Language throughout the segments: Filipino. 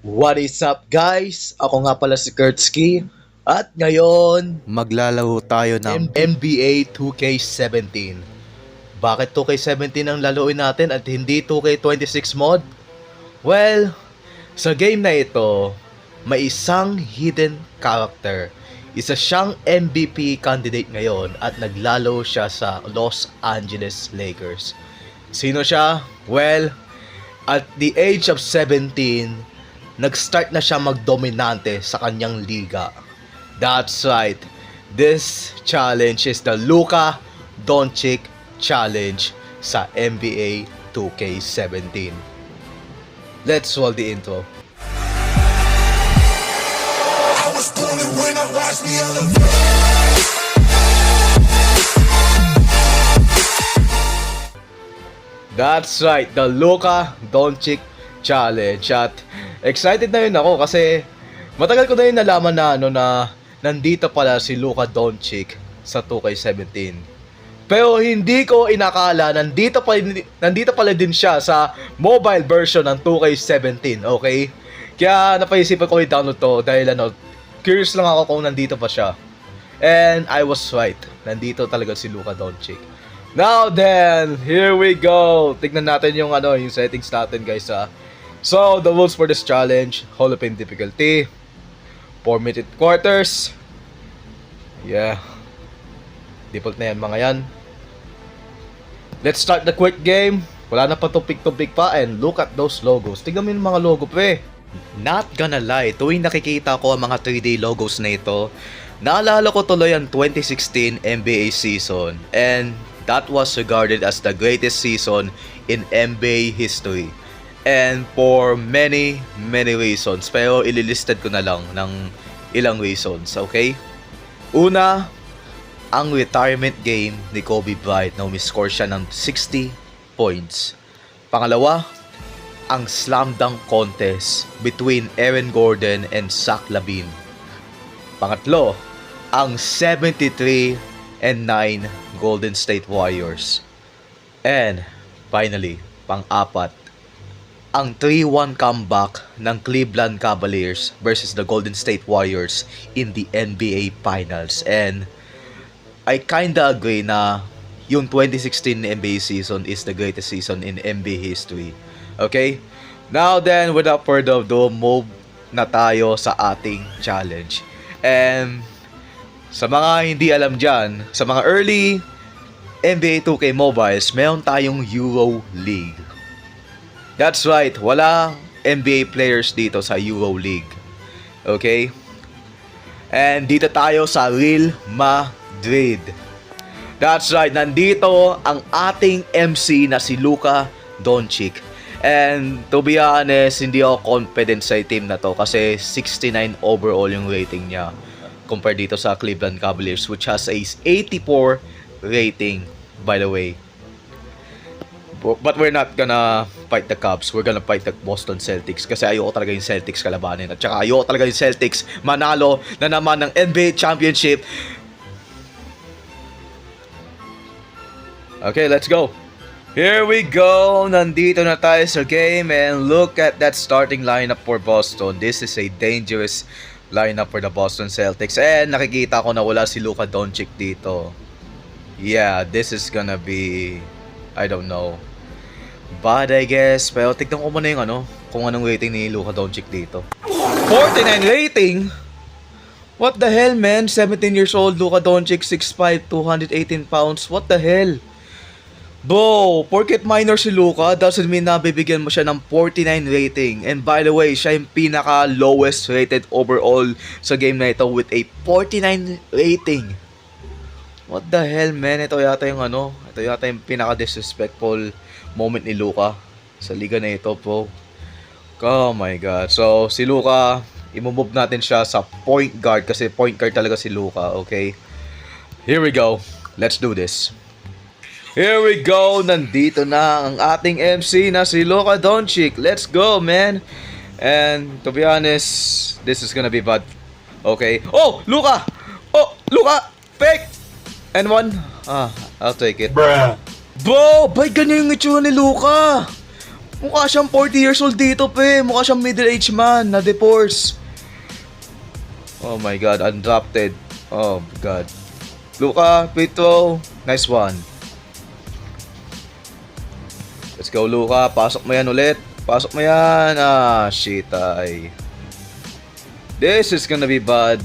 What is up guys? Ako nga pala si Kurtski at ngayon Maglalaro tayo ng NBA 2K17. Bakit 2K17 ang laruin natin at hindi 2K26 mod? Well, sa game na ito, may isang hidden character. Isa siyang MVP candidate ngayon at naglalaro siya sa Los Angeles Lakers. Sino siya? Well, at the age of 17, nag-start na siya magdominante sa kanyang liga. That's right. This challenge is the Luka Doncic Challenge sa NBA 2K17. Let's roll the intro. I was born and when I watch me elevate. That's right, the Luka Doncic Challenge. At excited na yun ako kasi matagal ko na yun nalaman na nandito pala si Luka Doncic sa 2K17. Pero hindi ko inakala nandito pala din siya sa mobile version ng 2K17, okay? Kaya napaisipan ko i-download to dahil curious lang ako kung nandito pa siya. And I was right, nandito talaga si Luka Doncic. Now then, here we go. Tignan natin yung settings natin, guys. So, the rules for this challenge: Hall of Fame difficulty, 4-minute quarters. Yeah. Default na yan, mga yan. Let's start the quick game. Wala na pa tupik-tupik pa, and look at those logos. Tignan mo yung mga logo, pre. Not gonna lie, tuwing nakikita ko ang mga 3D logos na ito, naalala ko tuloy ang 2016 NBA season, and that was regarded as the greatest season in NBA history. And for many reasons. Pero ililisted ko na lang ng ilang reasons, okay? Una, ang retirement game ni Kobe Bryant na umiscore siya ng 60 points. Pangalawa, ang slam dunk contest between Aaron Gordon and Zach LaVine. Pangatlo, ang 73-9 Golden State Warriors. And finally, pang-apat, ang 3-1 comeback ng Cleveland Cavaliers versus the Golden State Warriors in the NBA Finals. And I kinda agree na yung 2016 NBA season is the greatest season in NBA history. Okay? Now then, without further ado, move na tayo sa ating challenge. And sa mga hindi alam dyan, sa mga early NBA 2K mobiles, meron tayong Euro League. That's right, wala NBA players dito sa Euro League. Okay? And dito tayo sa Real Madrid. That's right, nandito ang ating MC na si Luka Doncic. And to be honest, hindi ako confident sa team na to kasi 69 overall yung rating niya compared dito sa Cleveland Cavaliers, which has a 84 rating, by the way. But we're not gonna fight the Cavs. We're gonna fight the Boston Celtics kasi ayoko talaga yung Celtics kalabanin. At saka ayoko talaga yung Celtics manalo na naman ng NBA Championship. Okay, let's go. Here we go. Nandito na tayo sa game and look at that starting lineup for Boston. This is a dangerous lineup for the Boston Celtics. And nakikita ko na wala si Luka Doncic dito. Yeah, this is gonna be, I don't know. But I guess, pero tignan ko muna yung kung anong rating ni Luka Doncic dito. 49 rating? What the hell, man? 17 years old, Luka Doncic, 6'5", 218 pounds. What the hell? Bro, porket minor si Luka doesn't mean na bibigyan mo siya ng 49 rating. And by the way, siya yung pinaka lowest rated overall sa game na ito with a 49 rating. What the hell, man? Ito yata yung pinaka disrespectful moment ni Luka sa liga na ito, bro. Oh my god. So, si Luka, i-move natin siya sa point guard kasi point guard talaga si Luka, okay? Here we go. Let's do this. Here we go, nandito na ang ating MC na si Luka Doncic. Let's go, man. And to be honest, this is gonna be bad. Okay. Oh, Luka! Oh, Luka! Fake! And one. I'll take it. Bruh. Bro, ba't ganyan yung itsura ni Luka? Mukha siyang 40 years old dito, pe. Mukha siyang middle-aged man na divorce. Oh my God, undrafted. Oh my God. Luka, Pedro, nice one. Let's go, Luka. Pasok mo yan ulit. Pasok mo yan. Ah, shit, ay. This is gonna be bad.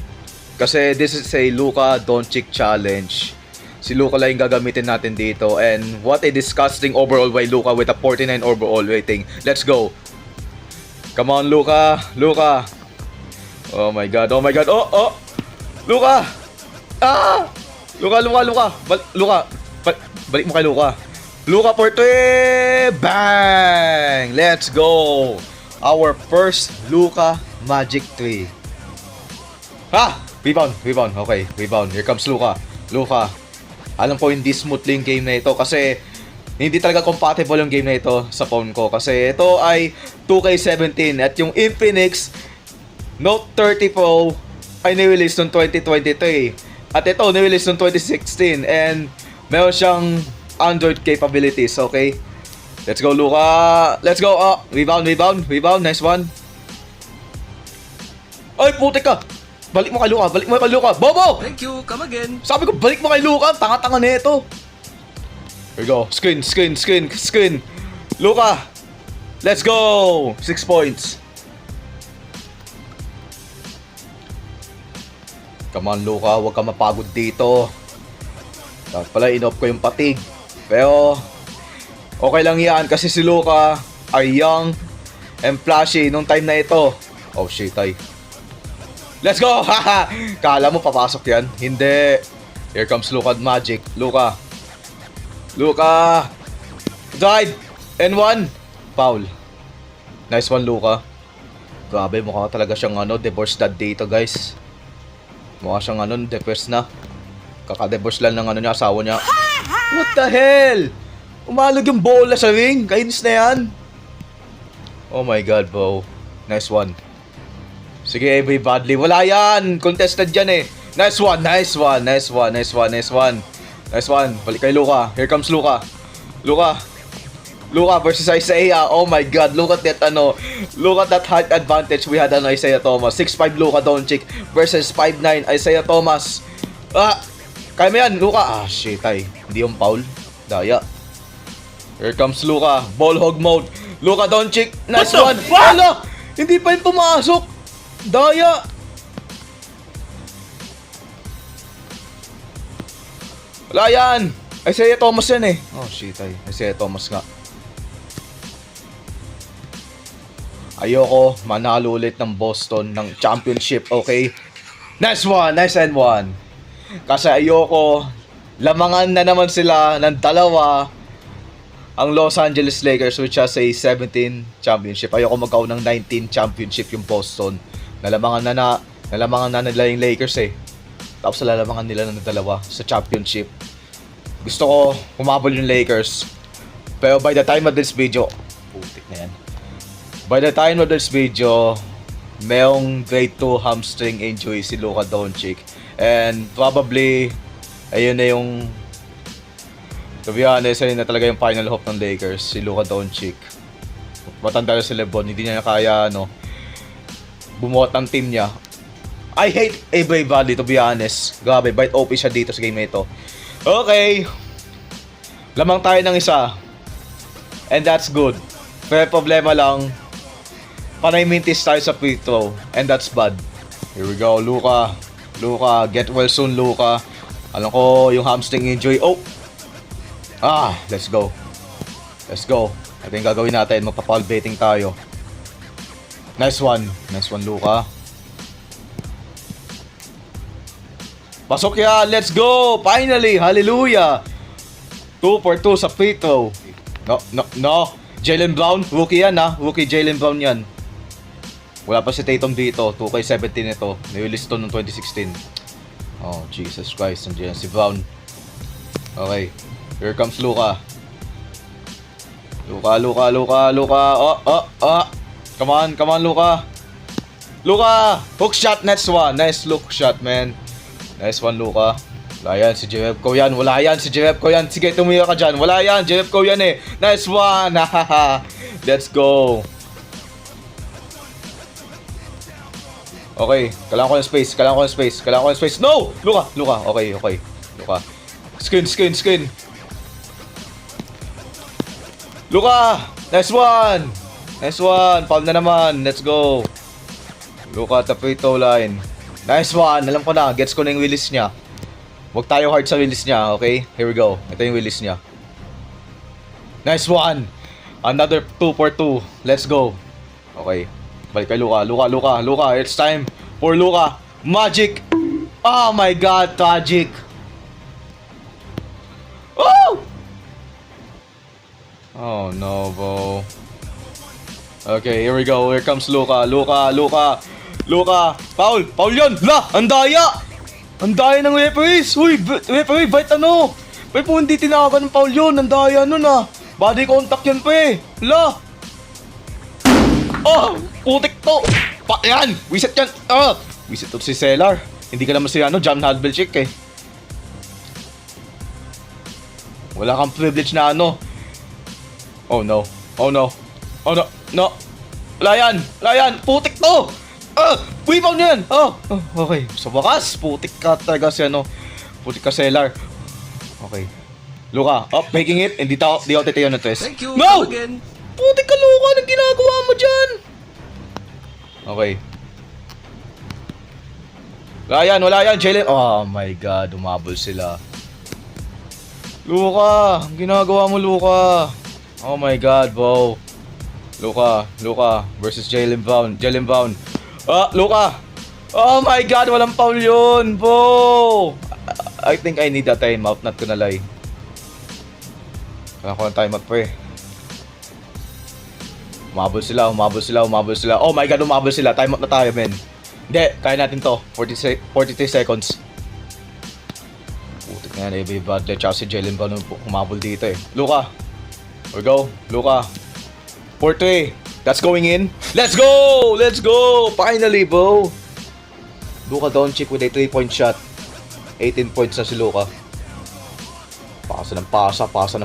Kasi this is a Luka Doncic challenge. Si Luka lang yung gagamitin natin dito. And what a disgusting overall by Luka with a 49 overall rating. Let's go. Come on, Luka. Luka. Oh my God. Oh my God. Oh, oh. Luka. Ah! Luka, Luka, Luka. Luka. Balik mo kay Luka. Luka for 3. Bang! Let's go. Our first Luka Magic 3. Ha! Rebound. Rebound. Okay. Rebound. Here comes Luka. Luka. Alam ko hindi smooth yung game na ito kasi hindi talaga compatible yung game na ito sa phone ko. Kasi ito ay 2K17 at yung Infinix Note 30 Pro ay nirelease noong 2023. At ito nirelease noong 2016 and meron siyang Android capabilities, okay? Let's go, Luka. Let's go. Oh, rebound, rebound, rebound. Nice one. Ay, putik ka. Balik mo kay Luka. Balik mo kay Luka. Bobo! Thank you, come again. Sabi ko, balik mo kay Luka. Tanga-tanga na ito. Here we go. Screen, screen, screen, screen. Luka. Let's go. 6 points. Come on, Luka. Huwag ka mapagod dito. Dapat pala in-off ko yung patig. Pero, okay lang yan kasi si Luka ay young and flashy nung time na ito. Oh shit, ay. Let's go! Haha! Kala mo papasok yan? Hindi. Here comes Luka Magic. Luka. Luka. Drive. N1. Foul. Nice one, Luka. Grabe, mukha talaga siyang divorce dad dito, guys. Mukha siyang divorce na. Kaka-divorce lang ng niya, asawa niya. What the hell? Umalog yung bola sa ring. Kainis na yan. Oh my God, bro. Nice one. Sige, Avery Badley. Wala yan. Contested yan eh. Nice one, nice one, nice one, nice one, nice one. Nice one. Balik kay Luka. Here comes Luka. Luka. Luka versus Isaiah. Oh my God. Look at that Look at that height advantage we had on Isaiah Thomas. 6'5 Luka Doncic versus 5'9 Isaiah Thomas. Ah! Kaya mo yan, Luka. Ah, shit ay. Hindi yung foul. Daya. Here comes Luka. Ball hog mode. Luka Doncic. Nice one. Wala! Hindi pa yung pumasok. Daya. Wala yan. Isaiah Thomas yan eh. Oh shit ay. Isaiah Thomas nga. Ayoko manalo ulit ng Boston ng championship, okay? Nice one. Nice and one. Kasi ayoko lamangan na naman sila ng dalawa ang Los Angeles Lakers which has a 17 championship. Ayoko magkaw ng 19 championship yung Boston. Nalamangan na nila yung Lakers eh. Tapos lalamangan nila ng dalawa sa championship. Gusto ko humabol yung Lakers. Pero by the time of this video, putik na yan. By the time of this video, mayong grade 2 hamstring injury si Luka Doncic. And probably, ayun na yung, to be honest, ayun na talaga yung final hope ng Lakers, si Luka Doncic. Matanda na si LeBron, hindi niya kaya bumuhat ng team niya. I hate Avery Bradley, to be honest. Grabe, bite OP siya dito sa game na ito. Okay. Lamang tayo ng isa. And that's good. Pero problema lang, panay mintis tayo sa free throw. And that's bad. Here we go, Luka. Luka, get well soon, Luka. Alam ko, yung hamstring injury. Oh! Ah, let's go. Let's go. Ito yung gagawin natin. Magpa-foul baiting tayo. Nice one. Nice one, Luka. Pasok yan. Let's go. Finally. Hallelujah. 2 for 2 sa free throw. No. Jaylen Brown. Rookie yan ha. Rookie Jaylen Brown yan. Wala pa si Tatum dito. 2K17 ito. Nirelease ito noong 2016. Oh, Jesus Christ. Nandiyan si Brown. Okay. Here comes Luka. Luka. Oh. Come on, Luka. Luka! Hook shot, next one. Nice look shot, man. Nice one, Luka. Wala yan, si Jerebko yan. Wala yan, si Jerebko yan. Sige, tumira ka dyan. Wala yan, Jerebko yan eh. Nice one. Let's go. Okay, kailangan ko ng space. Kailangan ko ng space. Kailangan ko ng space. No! Luka! Luka. Okay, okay. Luka. Screen. Luka! Nice one! Nice one. Foul na naman. Let's go. Luka at the free throw line. Nice one. Alam ko na. Gets ko na yung release niya. Huwag tayo hard sa release niya, okay? Here we go. Ito yung release niya. Nice one. Another 2 for 2. Let's go. Okay. Balik kay Luka. Luka. It's time for Luka. Magic. Oh my God. Tragic. Oh! Oh no, bro. Okay, here we go. Here comes Luka. Foul yun. La! Ang daya ng referees. Uy, referee, bait ano? Pre po hindi tinawagan ng foul yun. Ang daya nun ah. Body contact yun pre. La! Oh! Putik to! Yan! Wiset yan! Wiset to si Sellar. Hindi ka naman si John Hadbelchik eh. Wala kang privilege na ano. Oh no. No! Wala yan! Putik to! Rebound yan! Okay. Sa wakas, putik ka talaga si putik ka Sellar. Okay. Luka, making it. Hindi ako titayo ng tres. Thank you. No! Come again. Putik ka Luka, anong ginagawa mo dyan? Okay. Wala yan, Jalen. Oh my God, umabol sila. Luka, ang ginagawa mo Luka. Oh my God, bro. Luka versus Jalen Brown. Luka. Oh my God, walang foul yun, bro. I think I need a timeout, not gonna lie. Kailangan ko ng timeout, pre. Umabol sila. Oh my God, umabol sila. Timeout na tayo, men. Hindi, kaya natin to. 43 seconds. Putik na yan, Avery Bradley. Tsaka si Jalen Brown umabol dito eh. Luka. Here we go. Luka. 4-3. That's going in. Let's go! Finally, bro. Luka Doncic with a 3-point shot. 18 points na si Luka. Pasa ng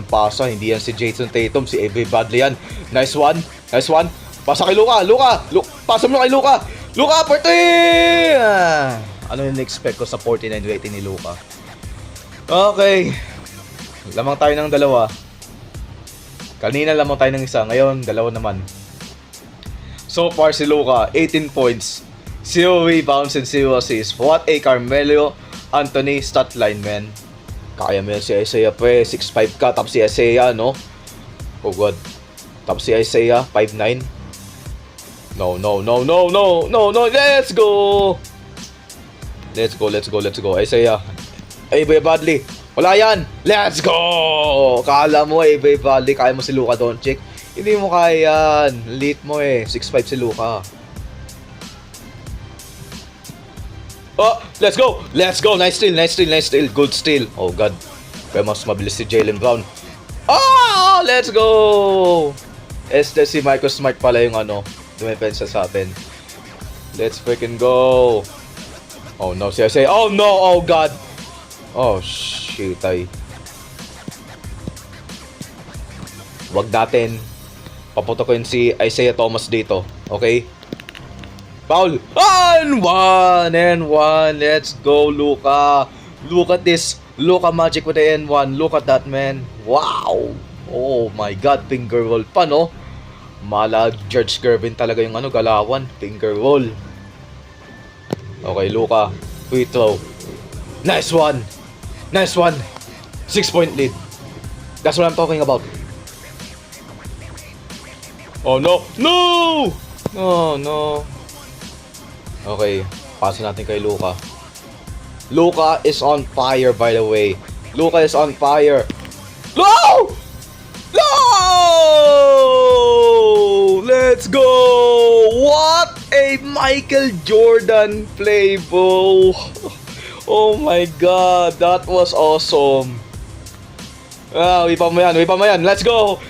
pasa. Hindi yan si Jason Tatum. Si Avery Bradley yan. Nice one. Pasa kay Luka. Pasa mo kay Luka. Luka, 40! Ano yung expect ko sa 49 rating ni Luka? Okay. Lamang tayo ng dalawa. Kanina lamang tayo ng isa. Ngayon, dalawa naman. So far si Luka, 18 points, 0 rebounds and 0 assists. What a Carmelo Anthony stat line, man. Kaya mo yan si Isaiah, pre. 6'5 ka, tapos si Isaiah, no? Oh God. Tapos si Isaiah, 5'9. No. Let's go. Isaiah. Avery Bradley. Wala yan. Let's go! Kala mo, Avery Bradley, kaya mo si Luka Doncic. Hindi mo kaya yan. Late mo eh. 6'5 si Luka. Oh, let's go. Nice steal. Good steal. Oh God. Kaya mas mabilis si Jalen Brown. Let's go! Si Marcus Smart pala yung dumepensa sa atin. Let's freaking go. Oh no, si Isaiah. Oh no, oh God. Oh shit, wag natin paputokin si Isaiah Thomas dito. Okay? Foul. And one. Let's go, Luka. Look at this. Luka Magic with the N1. Look at that, man. Wow. Oh my God. Finger roll pa, no? Mala George Gervin talaga yung galawan. Finger roll. Okay, Luka. Free throw. Nice one. 6-point lead. That's what I'm talking about. Oh no. Oh no. Okay, pasa natin kay Luka. Luka is on fire, by the way. Luka is on fire. No! Let's go! What a Michael Jordan play, bro. Oh my God, that was awesome. Ipa mo yan. Let's go!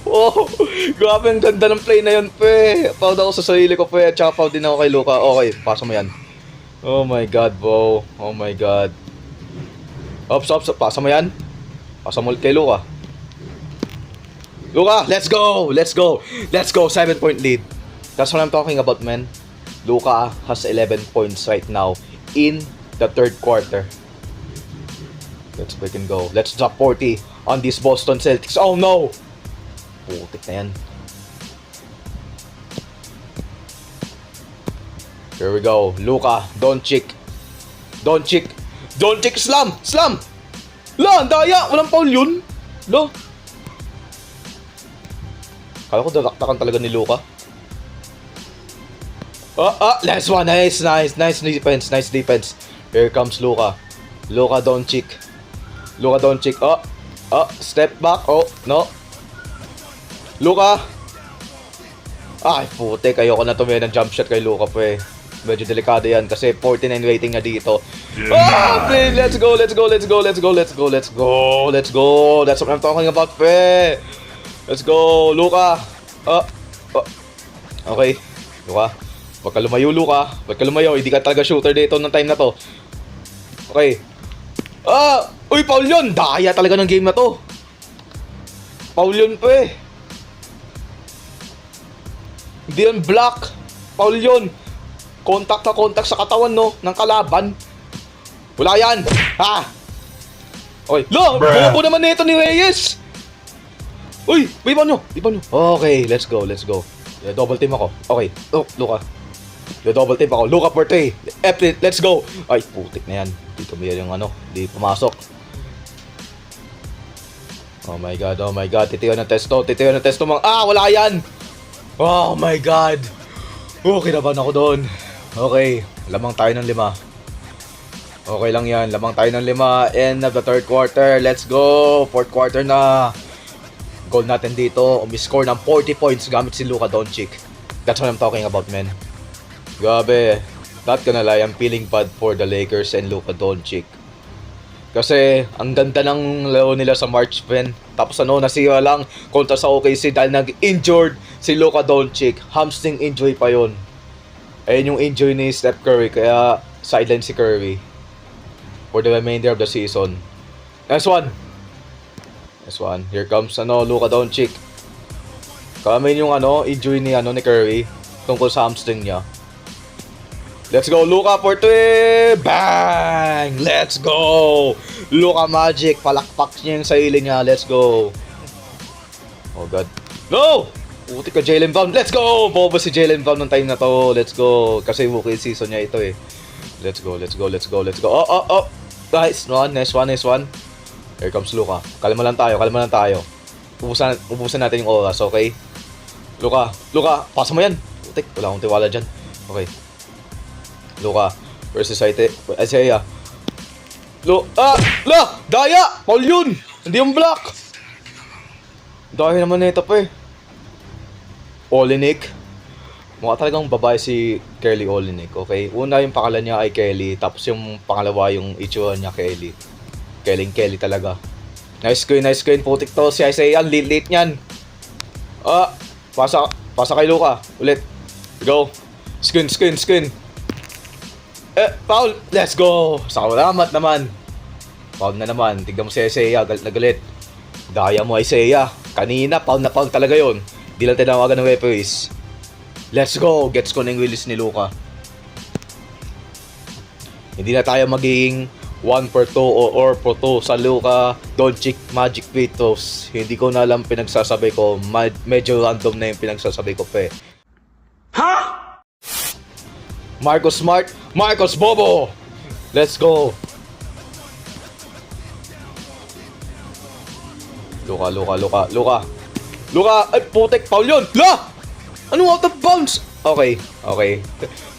Oh, grabe ang ganda ng play na yun, pre. Proud ako sa sarili ko, pre. Tsaka proud din ako kay Luka. Okay, pasa mo yan. Oh my God, bro. Oh my God. Ops. Pasa mo yan. Pasa mo kay Luka. Luka, let's go! Let's go! Let's go! 7-point lead. That's what I'm talking about, man. Luka has 11 points right now in the third quarter. Let's freaking go. Let's drop 40 on these Boston Celtics. Oh no! Putik na yan. Here we go. Luka, Doncic. Doncic. Doncic, slam! Slam! La, daya! Walang foul yun. Lo. Kala ko dadaktakan talaga ni Luka. Last one. Nice defense. Nice defense. Here comes Luka. Luka Doncic. Luka Doncic. Step back. Oh, no. Luka. Ay, putik. Ayoko na tumaya ng jump shot kay Luka, pre. Medyo delikado yan kasi 49 rating na dito. Pre, let's go. That's what I'm talking about, pre. Let's go, Luka. Okay. Luka. Huwag ka lumayo, Luka. Huwag ka lumayo. Hindi ka talaga shooter dito ng time na to. Okay. Uy, foul yun. Daya talaga ng game na to. Foul yun, pre. Hindi yun block. Foul yun. Contact na contact sa katawan, no? Ng kalaban. Wala yan. Ha? Okay. Lo, bobo naman nito ni Reyes. Uy, iban nyo. Okay, let's go. Double team ako. Okay. Oh, Luka. Double team ako. Luka for 3. Let's go. Ay, putik na yan. Dito may yung di pumasok. Oh my god. Titiyo ng testo. Wala yan. Oh my god. Kinabahan ako doon. Okay, lamang tayo ng 5. Okay lang yan. Lamang tayo ng 5. End of the third quarter. Let's go. Fourth quarter na. Goal natin dito, umiscore ng 40 points gamit si Luka Doncic. That's what I'm talking about, man. Grabe. Not gonna lie, I'm feeling bad for the Lakers and Luka Doncic. Kasi, ang ganda ng laro nila sa March, man. Tapos nasira lang kontra sa OKC dahil nag-injured si Luka Doncic. Hamstring injury pa yon. Ayun yung injury ni Steph Curry, kaya sideline si Curry for the remainder of the season. Next one. Here comes Luka Doncic. Kalamin yung injury ni Curry tungkol sa hamstring niya. Let's go, Luka for 3. Bang! Let's go. Luka Magic, palakpak niya yung sarili niya. Let's go. Oh god. No! Putik ka Jaylen Brown. Let's go! Bobo si Jaylen Brown ng time na to. Let's go. Kasi rookie season niya ito eh. Let's go. Oh. Nice one. Here comes Luka. Kalma lang tayo. Ubusan natin yung oras, okay? Luka, pasa mo yan. Putik, wala akong tiwala dyan. Okay. Luka versus Isaiah. Daya! Paul yun! Hindi yung block! Daya naman nito pa eh. Olynyk. Mukha talagang babae si Kelly Olynyk, okay? Una yung pangalan niya ay Kelly, tapos yung pangalawa yung itsura niya Kelly. Kelly talaga. Nice screen. Putik to si Isaiah. Late niyan. Pasa kay Luka. Ulit. Go. Screen. Foul. Let's go. Salamat naman. Foul na naman. Tignan mo si Isaiah. Galit na galit. Daya mo Isaiah. Kanina, foul na foul talaga yon. Di lang tinawagan ng referees. Let's go. Gets ko na yung release ni Luka. Hindi na tayo magiging 1 for 2 or for 2 sa Luka Doncic Magic free throws. Hindi ko na alam pinagsasabay ko. Medyo random na yung pinagsasabi ko pe. Ha? Marcus Smart, Marcus Bobo. Let's go. Luka. Ay, putek, foul yun. Ano out of bounds? Okay.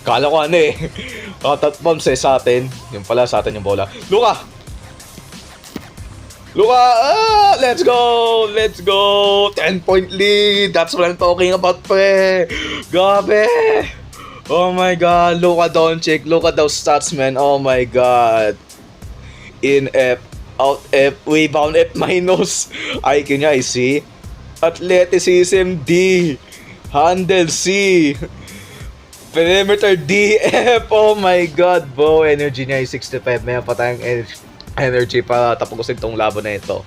Kala ko out of bounds sa atin. Yung pala sa atin yung bola. Luka, let's go. 10-point lead. That's what I'm talking about, pre. Grabe. Oh my god, Luka Doncic. Look at those stats, man. Oh my god. In F, out F, rebound F minus. IQ niya ay C. Athleticism D. Handle C. Perimeter DF. Oh my god, bro. Energy niya ay 65. Mayroon pa tayong energy para tapusin tong laban na ito.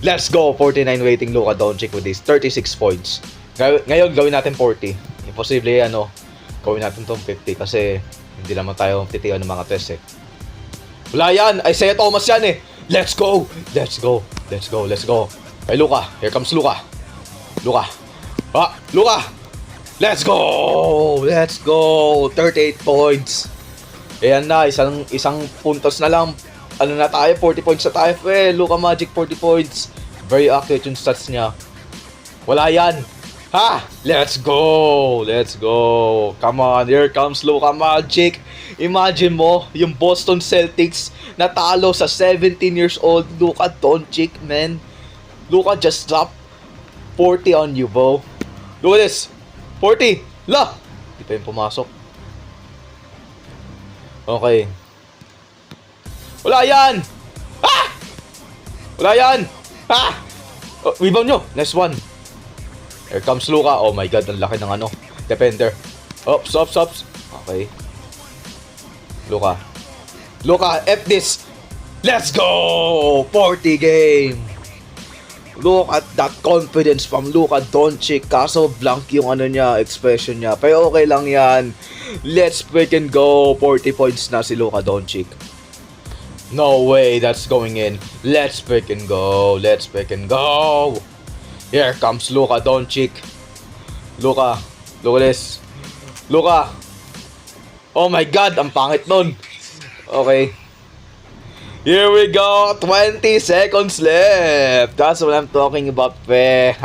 Let's go! 49 rating Luka Doncic with this 36 points. Ngayon, gawin natin 40. Imposible, gawin natin tong 50 kasi hindi naman tayo titiyan ng mga test eh. Wala yan! Isaiah Thomas yan eh! Let's go! Let's go! Let's go! Let's go! Hey, Luka! Here comes Luka! Luka! Luka! Let's go! Let's go! 38 points! Ayan na, isang puntos na lang. Ano na tayo? 40 points na tayo. Luka Magic 40 points. Very accurate yung stats niya. Wala yan. Ha! Let's go! Let's go! Come on, here comes Luka Magic. Imagine mo, yung Boston Celtics natalo sa 17 years old Luka Doncic, man. Luka just dropped 40 on you, bro. Look at this. 40! La! Di pa yung pumasok. Okay. Wala yan! Ah! Wala yan! Ah! Oh, rebound nyo! Nice one. Here comes Luka. Oh my god, ang laki ng defender. Ops. Okay. Luka. F this! Let's go! 40 game! Look at that confidence from Luka Doncic. Kaso blank yung expression niya. Pero okay lang yan. Let's freaking go. 40 points na si Luka Doncic. No way that's going in. Let's freaking go. Let's freaking go. Here comes Luka Doncic. Luka. Look at this. Luka. Oh my god, ang pangit nun. Okay. Here we go. 20 seconds left. That's what I'm talking about, pe.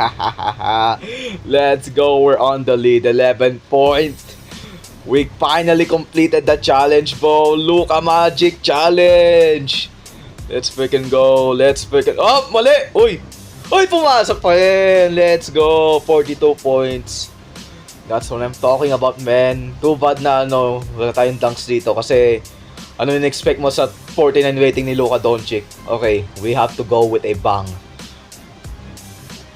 Let's go. We're on the lead. 11 points. We finally completed the challenge, bro. Luka Magic challenge. Let's freaking go. Let's freaking... Oh, mali. Uy. Uy, pumasok pa rin. Let's go. 42 points. That's what I'm talking about, man. Too bad na wala tayong dunks dito kasi ano yung expect mo sa 49 rating ni Luka Doncic? Okay, we have to go with a bang.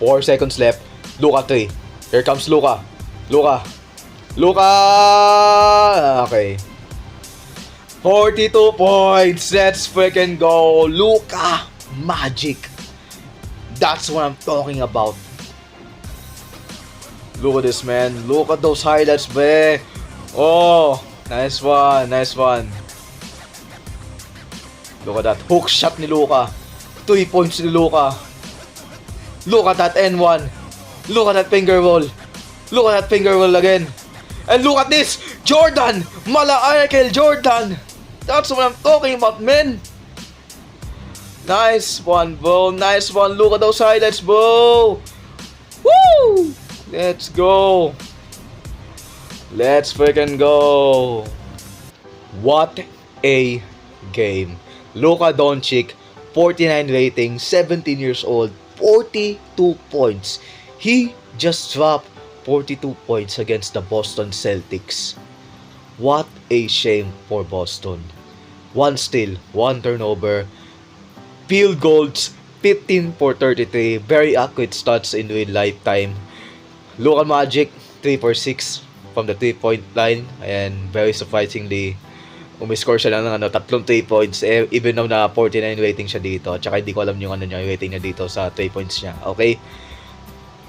4 seconds left. Luka 3. Here comes Luka. Luka. Okay. 42 points. Let's freaking go. Luka Magic. That's what I'm talking about. Look at this, man. Look at those highlights, be. Oh, nice one. Nice one. Look at that hook shot ni Luka. 3 points ni Luka. Look at that N1. Look at that finger roll. Look at that finger roll again. And look at this. Jordan. Mala Jordan. That's what I'm talking about, man. Nice one, bro. Nice one. Look at those highlights, bro. Woo! Let's go. Let's freaking go. What a game. Luka Doncic, 49 rating, 17 years old, 42 points. He just dropped 42 points against the Boston Celtics. What a shame for Boston. 1 steal, 1 turnover, field goals, 15 for 33, very accurate stats in real lifetime. Luka Magic, 3 for 6 from the 3-point line, and very surprisingly, umiscore siya lang ng 3 3 points, even though na 49 rating siya dito. Tsaka hindi ko alam yung rating niya dito sa 3 points niya. Okay?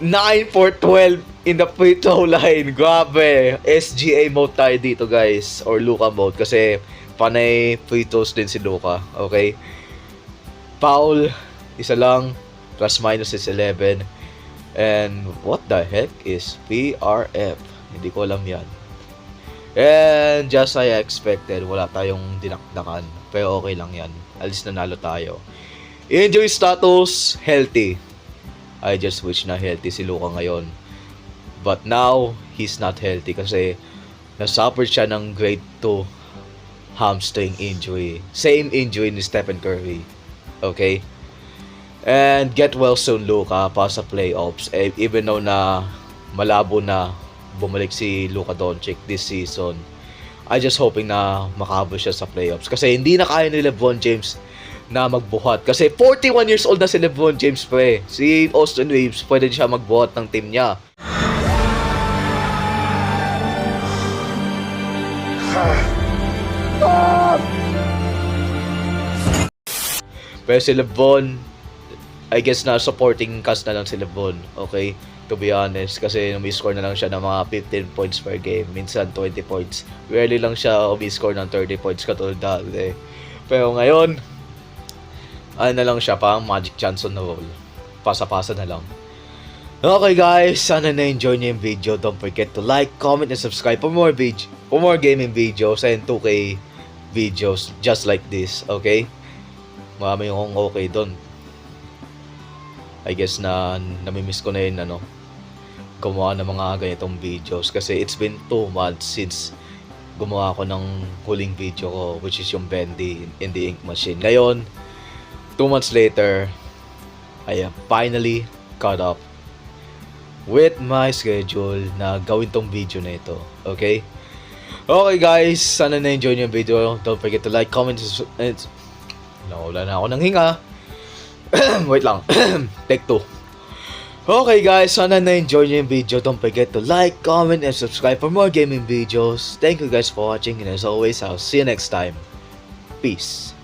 9 for 12 in the free throw line. Grabe. SGA mode tayo dito, guys. Or Luka mode. Kasi panay free throws din si Luka. Okay? Foul, isa lang. Plus minus is 11. And what the heck is PRF? Hindi ko alam yan. And just I expected, wala tayong dinakdakan. Pero okay lang yan. At least nanalo tayo. Injury status, healthy. I just wish na healthy si Luka ngayon. But now, he's not healthy kasi nasuffer siya ng grade 2 hamstring injury. Same injury ni Stephen Curry. Okay? And get well soon, Luka, para sa playoffs. Even though na malabo na bumalik si Luka Doncic this season, I just hoping na makahabol siya sa playoffs. Kasi hindi na kaya ni LeBron James na magbuhat. Kasi 41 years old na si LeBron James, pre. Si Austin Reeves, pwede siya magbuhat ng team niya. Pero si Lebon, I guess na supporting cast na lang si Lebon, okay? To be honest, kasi umi-score na lang siya ng mga 15 points per game, minsan 20 points. Rarely lang siya umi-score ng 30 points katulad dati. Pero ngayon, ano na lang siya, parang Magic Johnson na role. Pasa-pasa na lang. Okay guys, sana na-enjoy niyo yung video. Don't forget to like, comment, and subscribe for more gaming videos and 2K videos just like this, okay? Marami yung okay doon. I guess na namimiss ko na yun gumawa ng mga ganitong videos kasi it's been 2 months since gumawa ako ng huling video ko, which is yung Bendy in the Ink Machine. Ngayon, 2 months later, I am finally caught up with my schedule na gawin tong video na ito. Okay? Okay guys, sana na-enjoy niyo yung video. Don't forget to like, comment, and nawala na ako ng hinga. Wait lang. Take 2. Okay guys, sana na-enjoy niyo yung video. Don't forget to like, comment, and subscribe for more gaming videos. Thank you guys for watching, and as always, I'll see you next time. Peace.